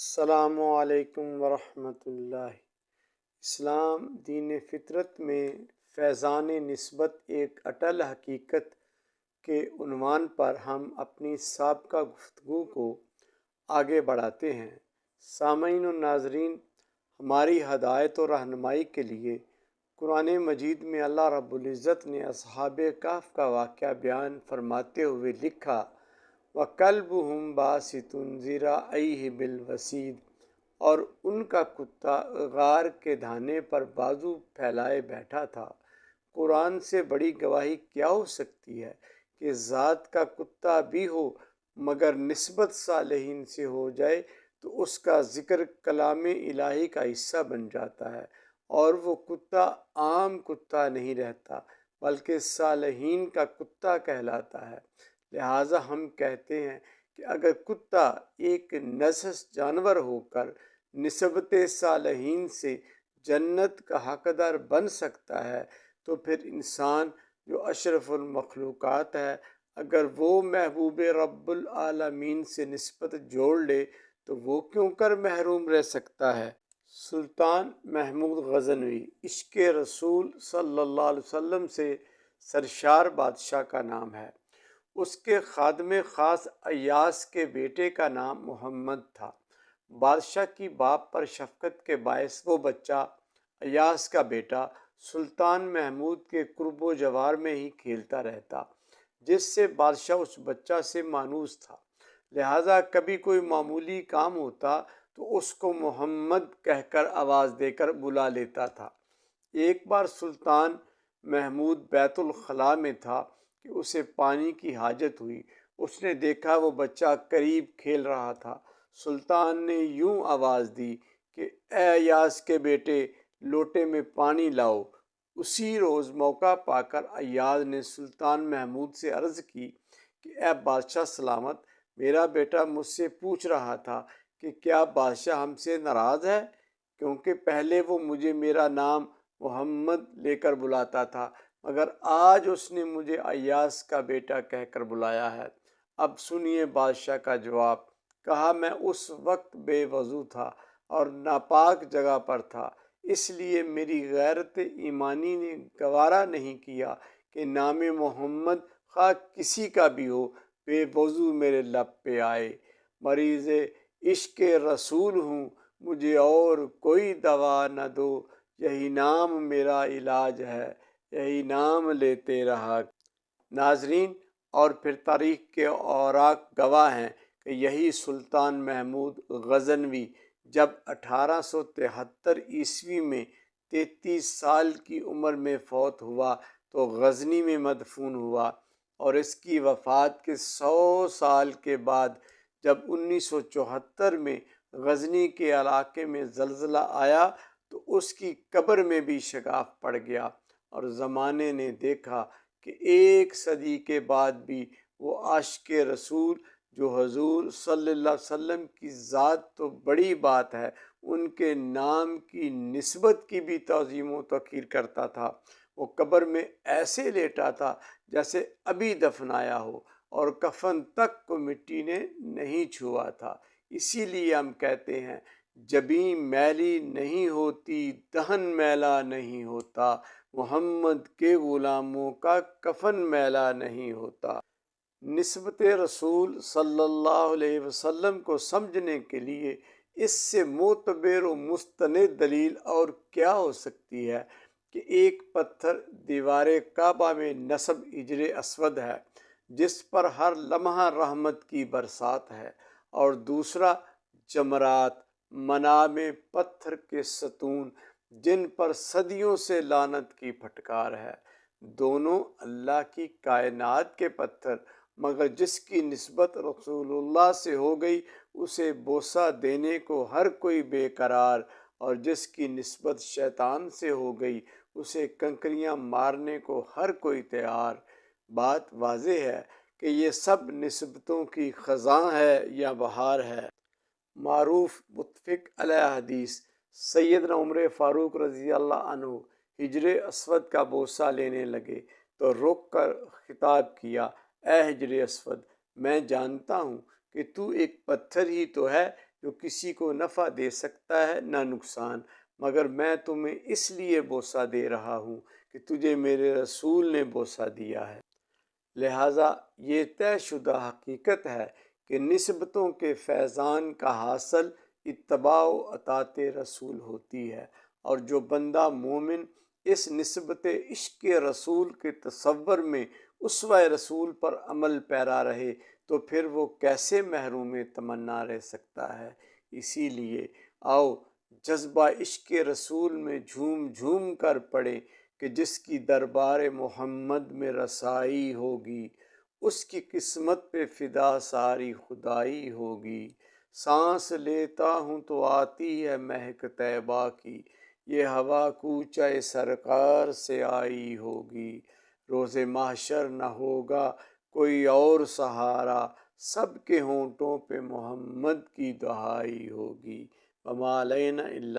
السلام علیکم ورحمۃ اللہ۔ اسلام دین فطرت میں فیضان نسبت ایک اٹل حقیقت کے عنوان پر ہم اپنی سابقہ گفتگو کو آگے بڑھاتے ہیں۔ سامعین و ناظرین، ہماری ہدایت و رہنمائی کے لیے قرآن مجید میں اللہ رب العزت نے اصحاب کہف کا واقعہ بیان فرماتے ہوئے لکھا، وَكَلْبُهُمْ بَاسِطٌ ذِرَاعَيْهِ بِالْوَصِيدِ، اور ان کا کتا غار کے دھانے پر بازو پھیلائے بیٹھا تھا۔ قرآن سے بڑی گواہی کیا ہو سکتی ہے کہ ذات کا کتا بھی ہو مگر نسبت صالحین سے ہو جائے تو اس کا ذکر کلام الہی کا حصہ بن جاتا ہے، اور وہ کتا عام کتا نہیں رہتا بلکہ صالحین کا کتا کہلاتا ہے۔ لہٰذا ہم کہتے ہیں کہ اگر کتا ایک نجس جانور ہو کر نسبت صالحین سے جنت کا حقدار بن سکتا ہے تو پھر انسان جو اشرف المخلوقات ہے، اگر وہ محبوب رب العالمین سے نسبت جوڑ لے تو وہ کیوں کر محروم رہ سکتا ہے۔ سلطان محمود غزنوی عشق رسول صلی اللہ علیہ وسلم سے سرشار بادشاہ کا نام ہے۔ اس کے خادم خاص ایاس کے بیٹے کا نام محمد تھا۔ بادشاہ کی باپ پر شفقت کے باعث وہ بچہ ایاس کا بیٹا سلطان محمود کے قرب و جوار میں ہی کھیلتا رہتا، جس سے بادشاہ اس بچہ سے مانوس تھا۔ لہٰذا کبھی کوئی معمولی کام ہوتا تو اس کو محمد کہہ کر آواز دے کر بلا لیتا تھا۔ ایک بار سلطان محمود بیت الخلاء میں تھا کہ اسے پانی کی حاجت ہوئی۔ اس نے دیکھا وہ بچہ قریب کھیل رہا تھا۔ سلطان نے یوں آواز دی کہ اے ایاس کے بیٹے، لوٹے میں پانی لاؤ۔ اسی روز موقع پا کر ایاز نے سلطان محمود سے عرض کی کہ اے بادشاہ سلامت، میرا بیٹا مجھ سے پوچھ رہا تھا کہ کیا بادشاہ ہم سے ناراض ہے، کیونکہ پہلے وہ مجھے میرا نام محمد لے کر بلاتا تھا مگر آج اس نے مجھے ایاس کا بیٹا کہہ کر بلایا ہے۔ اب سنیے بادشاہ کا جواب۔ کہا، میں اس وقت بے وضو تھا اور ناپاک جگہ پر تھا، اس لیے میری غیرت ایمانی نے گوارا نہیں کیا کہ نام محمد خواہ کسی کا بھی ہو بے وضو میرے لب پہ آئے۔ مریض عشق رسول ہوں، مجھے اور کوئی دوا نہ دو، یہی نام میرا علاج ہے، یہی نام لیتے رہا۔ ناظرین، اور پھر تاریخ کے اوراق گواہ ہیں کہ یہی سلطان محمود غزنوی جب 1873 میں 33 سال کی عمر میں فوت ہوا تو غزنی میں مدفون ہوا، اور اس کی وفات کے 100 سال کے بعد جب 1974 میں غزنی کے علاقے میں زلزلہ آیا تو اس کی قبر میں بھی شگاف پڑ گیا، اور زمانے نے دیکھا کہ 1 صدی کے بعد بھی وہ عاشق رسول جو حضور صلی اللہ علیہ وسلم کی ذات تو بڑی بات ہے، ان کے نام کی نسبت کی بھی تعظیم و توقیر کرتا تھا۔ وہ قبر میں ایسے لیٹا تھا جیسے ابھی دفنایا ہو، اور کفن تک کو مٹی نے نہیں چھوا تھا۔ اسی لیے ہم کہتے ہیں، جبیں میلی نہیں ہوتی دہن میلا نہیں ہوتا، محمد کے غلاموں کا کفن میلا نہیں ہوتا۔ نسبت رسول صلی اللہ علیہ وسلم کو سمجھنے کے لیے اس سے معتبر و مستند دلیل اور کیا ہو سکتی ہے کہ ایک پتھر دیوار کعبہ میں نصب حجر اسود ہے جس پر ہر لمحہ رحمت کی برسات ہے، اور دوسرا جمرات منام پتھر کے ستون جن پر صدیوں سے لعنت کی پھٹکار ہے۔ دونوں اللہ کی کائنات کے پتھر، مگر جس کی نسبت رسول اللہ سے ہو گئی اسے بوسہ دینے کو ہر کوئی بے قرار، اور جس کی نسبت شیطان سے ہو گئی اسے کنکریاں مارنے کو ہر کوئی تیار۔ بات واضح ہے کہ یہ سب نسبتوں کی خزاں ہے یا بہار ہے۔ معروف متفق علیہ حدیث، سیدنا عمر فاروق رضی اللہ عنہ حجر اسود کا بوسہ لینے لگے تو رک کر خطاب کیا، اے حجر اسود، میں جانتا ہوں کہ تو ایک پتھر ہی تو ہے جو کسی کو نفع دے سکتا ہے نہ نقصان، مگر میں تمہیں اس لیے بوسہ دے رہا ہوں کہ تجھے میرے رسول نے بوسہ دیا ہے۔ لہٰذا یہ طے شدہ حقیقت ہے کہ نسبتوں کے فیضان کا حاصل اتباع و اطاعت رسول ہوتی ہے، اور جو بندہ مومن اس نسبت عشق رسول کے تصور میں اسوہ رسول پر عمل پیرا رہے تو پھر وہ کیسے محروم تمنا رہ سکتا ہے۔ اسی لیے آؤ جذبہ عشق رسول میں جھوم جھوم کر پڑے کہ جس کی دربار محمد میں رسائی ہوگی، اس کی قسمت پہ فدا ساری خدائی ہوگی۔ سانس لیتا ہوں تو آتی ہے مہک طیبہ کی، یہ ہوا کوچہ سرکار سے آئی ہوگی۔ روز محشر نہ ہوگا کوئی اور سہارا، سب کے ہونٹوں پہ محمد کی دہائی ہوگی۔ وما علینا الا